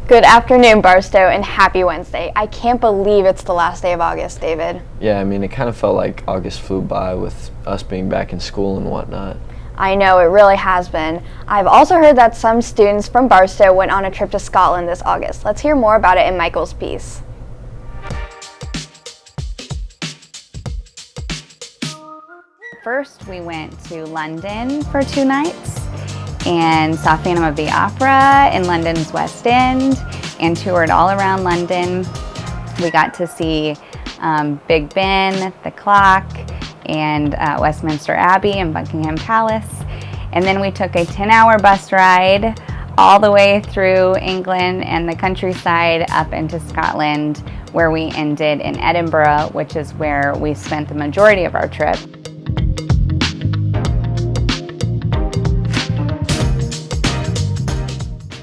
Good afternoon, Barstow, and happy Wednesday. I can't believe it's the last day of August, David. Yeah, I mean, it kind of felt like August flew by with us being back in school and whatnot. I know, it really has been. I've also heard that some students from Barstow went on a trip to Scotland this August. Let's hear more about it in Michael's piece. First, we went to London for 2 nights and saw Phantom of the Opera in London's West End and toured all around London. We got to see Big Ben, the clock, and Westminster Abbey and Buckingham Palace. And then we took a 10-hour bus ride all the way through England and the countryside up into Scotland, where we ended in Edinburgh, which is where we spent the majority of our trip.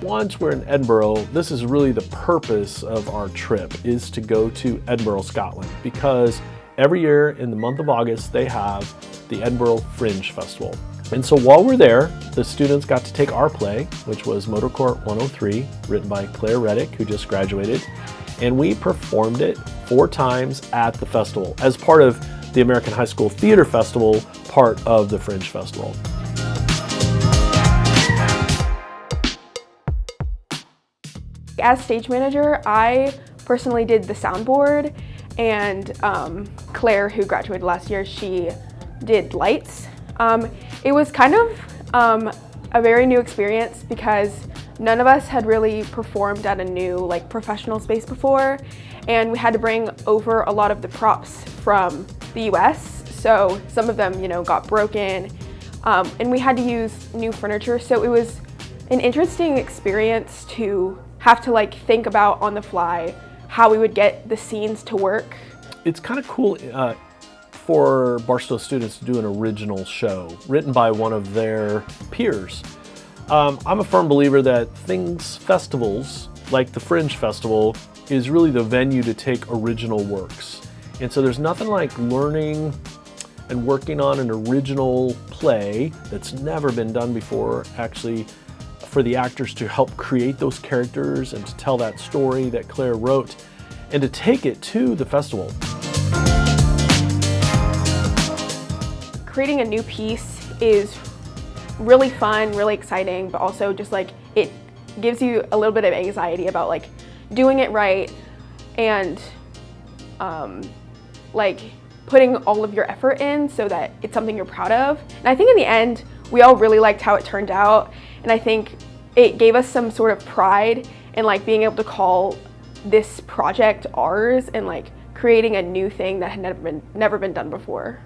Once we're in Edinburgh, this is really the purpose of our trip, is to go to Edinburgh, Scotland, because every year in the month of August they have the Edinburgh Fringe Festival. And so while we're there, the students got to take our play, which was Motor Court 103, written by Claire Reddick, who just graduated, and we performed it 4 times at the festival as part of the American High School Theater Festival, part of the Fringe Festival. As stage manager, I personally did the soundboard, and Claire, who graduated last year, she did lights. It was kind of a very new experience because none of us had really performed at a new professional space before, and we had to bring over a lot of the props from the US, so some of them got broken, and we had to use new furniture, so it was an interesting experience to have to think about on the fly how we would get the scenes to work. It's kind of cool for Barstow students to do an original show written by one of their peers. I'm a firm believer that festivals like the Fringe Festival is really the venue to take original works. And so there's nothing like learning and working on an original play that's never been done before, actually, for the actors to help create those characters and to tell that story that Claire wrote and to take it to the festival. Creating a new piece is really fun, really exciting, but also just it gives you a little bit of anxiety about doing it right and putting all of your effort in so that it's something you're proud of. And I think in the end, we all really liked how it turned out, and I think it gave us some sort of pride in being able to call this project ours and creating a new thing that had never been done before.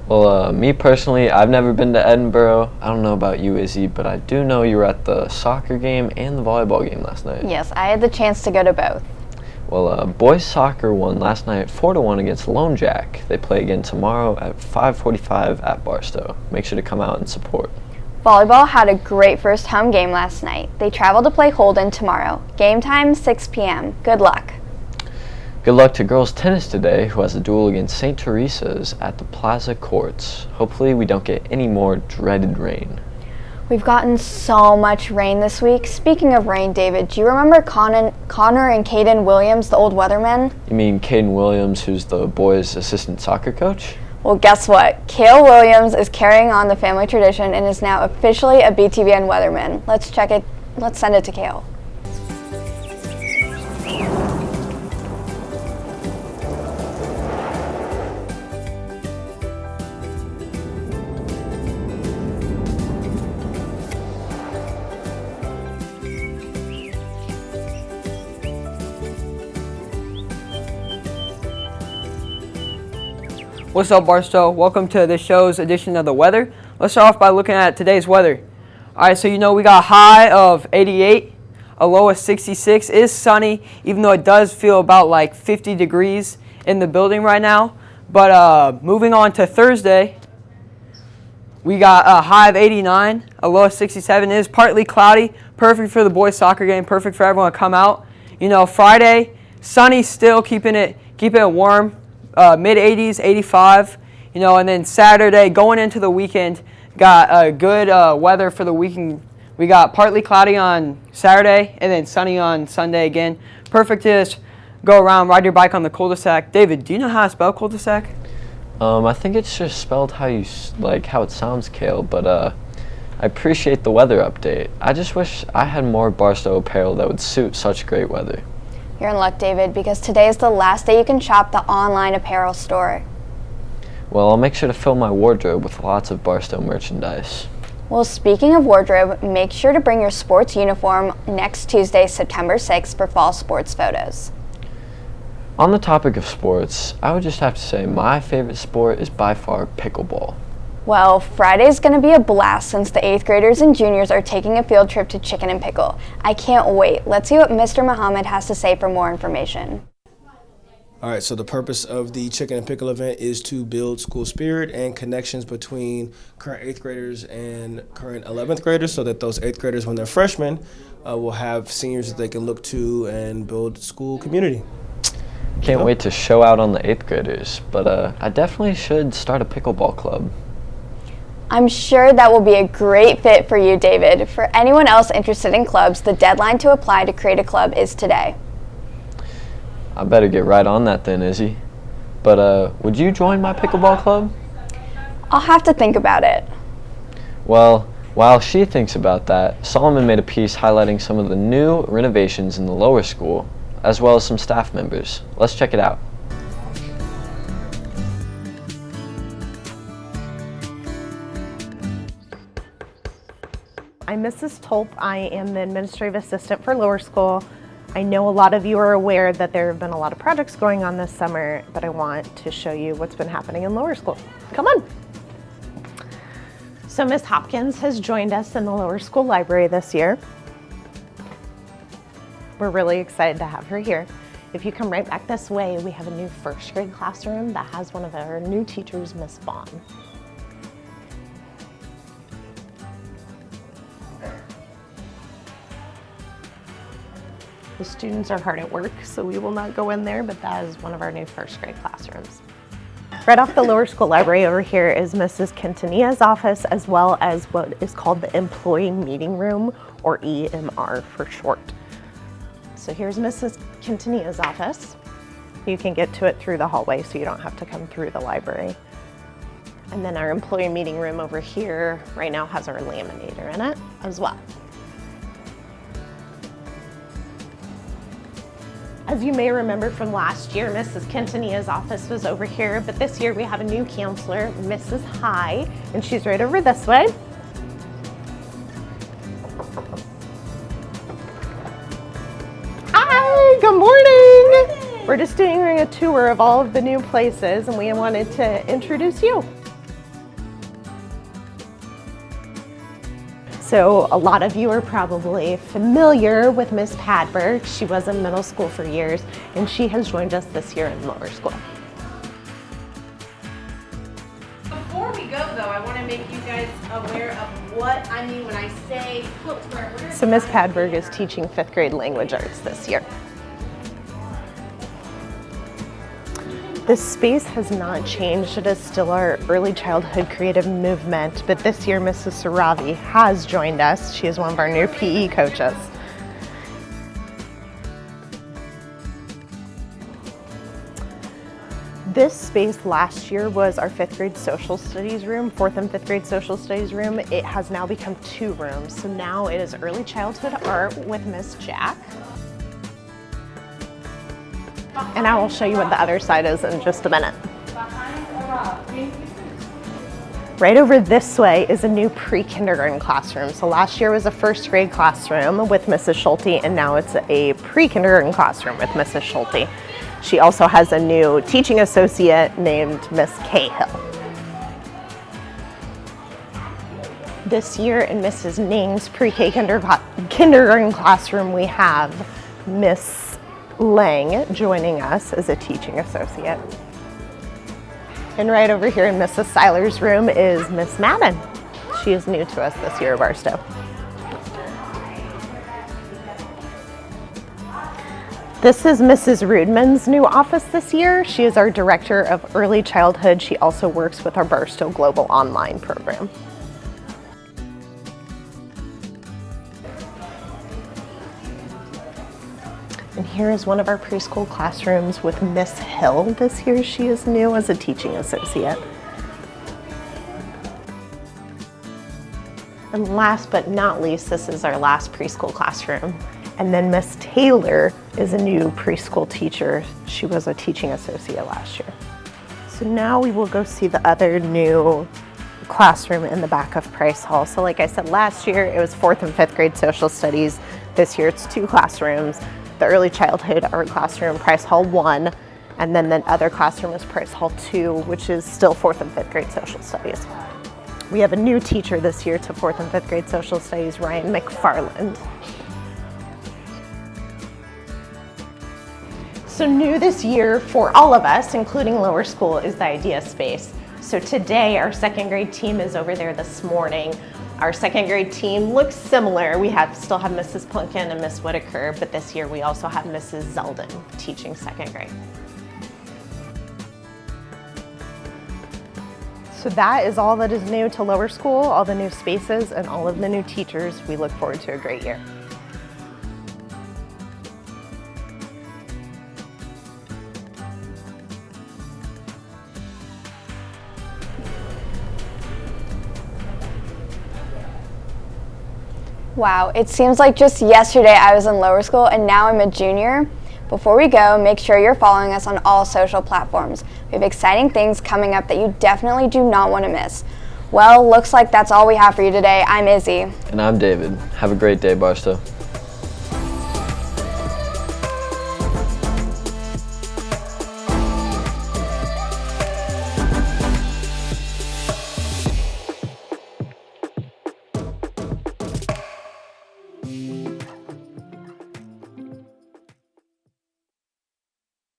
Well, me personally, I've never been to Edinburgh. I don't know about you, Izzy, but I do know you were at the soccer game and the volleyball game last night. Yes, I had the chance to go to both. Well, boys soccer won last night 4-1 against Lone Jack. They play again tomorrow at 5:45 at Barstow. Make sure to come out and support. Volleyball had a great first home game last night. They travel to play Holden tomorrow. Game time, 6 p.m. Good luck. Good luck to girls tennis today, who has a duel against St. Teresa's at the Plaza Courts. Hopefully we don't get any more dreaded rain. We've gotten so much rain this week. Speaking of rain, David, do you remember Connor and Caden Williams, the old weathermen? You mean Caden Williams, who's the boys' assistant soccer coach? Well, guess what? Kale Williams is carrying on the family tradition and is now officially a BTVN weatherman. Let's check it. Let's send it to Kale. What's up, Barstow? Welcome to this show's edition of the weather. Let's start off by looking at today's weather. All right, so we got a high of 88, a low of 66. It is sunny, even though it does feel about 50 degrees in the building right now. But moving on to Thursday, we got a high of 89, a low of 67. It is partly cloudy, perfect for the boys' soccer game, perfect for everyone to come out. Friday, sunny still, keeping it warm. Mid 80s, 85, and then Saturday going into the weekend, got good weather for the weekend We got partly cloudy on Saturday and then sunny on Sunday again. Perfect to just go around, ride your bike on the cul-de-sac. David, do you know how to spell cul-de-sac? I think it's just spelled how how it sounds, Kale, but I appreciate the weather update. I just wish I had more Barstow apparel that would suit such great weather. You're in luck, David, because today is the last day you can shop the online apparel store. Well, I'll make sure to fill my wardrobe with lots of Barstow merchandise. Well, speaking of wardrobe, make sure to bring your sports uniform next Tuesday, September 6th for fall sports photos. On the topic of sports, I would just have to say my favorite sport is by far pickleball. Well, Friday's going to be a blast since the 8th graders and juniors are taking a field trip to Chicken and Pickle. I can't wait. Let's see what Mr. Muhammad has to say for more information. All right, so the purpose of the Chicken and Pickle event is to build school spirit and connections between current 8th graders and current 11th graders so that those 8th graders, when they're freshmen, will have seniors that they can look to and build school community. Can't wait to show out on the 8th graders, but I definitely should start a pickleball club. I'm sure that will be a great fit for you, David. For anyone else interested in clubs, the deadline to apply to create a club is today. I better get right on that then, Izzy. But would you join my pickleball club? I'll have to think about it. Well, while she thinks about that, Solomon made a piece highlighting some of the new renovations in the lower school, as well as some staff members. Let's check it out. I'm Mrs. Tolp. I am the administrative assistant for lower school. I know a lot of you are aware that there have been a lot of projects going on this summer, but I want to show you what's been happening in lower school. Come on. So Ms. Hopkins has joined us in the lower school library this year. We're really excited to have her here. If you come right back this way, we have a new first grade classroom that has one of our new teachers, Miss Vaughn. The students are hard at work, so we will not go in there, but that is one of our new first grade classrooms. Right off the lower school library over here is Mrs. Quintanilla's office, as well as what is called the Employee Meeting Room, or EMR for short. So here's Mrs. Quintanilla's office. You can get to it through the hallway, so you don't have to come through the library. And then our employee meeting room over here right now has our laminator in it as well. As you may remember from last year, Mrs. Quintanilla's office was over here, but this year we have a new counselor, Mrs. High, and she's right over this way. Hi, good morning. We're just doing a tour of all of the new places, and we wanted to introduce you. So a lot of you are probably familiar with Ms. Padberg. She was in middle school for years, and she has joined us this year in lower school. Before we go, though, I want to make you guys aware of what I mean when I say quilts. So Ms. Padberg is teaching 5th grade language arts this year. This space has not changed. It is still our early childhood creative movement, but this year Mrs. Saravi has joined us. She is one of our new PE coaches. This space last year was our 5th grade social studies room, 4th and 5th grade social studies room. It has now become 2 rooms. So now it is early childhood art with Miss Jack. And I will show you what the other side is in just a minute. Right over this way is a new pre-kindergarten classroom. So last year was a 1st grade classroom with Mrs. Schulte, and now it's a pre-kindergarten classroom with Mrs. Schulte. She also has a new teaching associate named Miss Cahill. This year in Mrs. Ning's pre-K kindergarten classroom, we have Miss Lang joining us as a teaching associate. And right over here in Mrs. Seiler's room is Miss Madden. She is new to us this year at Barstow. This is Mrs. Rudman's new office this year. She is our Director of Early Childhood. She also works with our Barstow Global Online program. And here is one of our preschool classrooms with Miss Hill. This year she is new as a teaching associate. And last but not least, this is our last preschool classroom. And then Miss Taylor is a new preschool teacher. She was a teaching associate last year. So now we will go see the other new classroom in the back of Price Hall. So like I said, last year it was 4th and 5th grade social studies. This year it's 2 classrooms. The early childhood art classroom, Price Hall 1, and then the other classroom is Price Hall 2, which is still 4th and 5th grade social studies. We have a new teacher this year to 4th and 5th grade social studies, Ryan McFarland. So new this year for all of us, including lower school, is the Idea Space. So today our 2nd grade team is over there this morning. Our 2nd grade team looks similar. We still have Mrs. Plunkin and Miss Whitaker, but this year we also have Mrs. Zeldin teaching 2nd grade. So that is all that is new to lower school, all the new spaces and all of the new teachers. We look forward to a great year. Wow, it seems like just yesterday I was in lower school and now I'm a junior. Before we go, make sure you're following us on all social platforms. We have exciting things coming up that you definitely do not want to miss. Well, looks like that's all we have for you today. I'm Izzy. And I'm David. Have a great day, Barstow.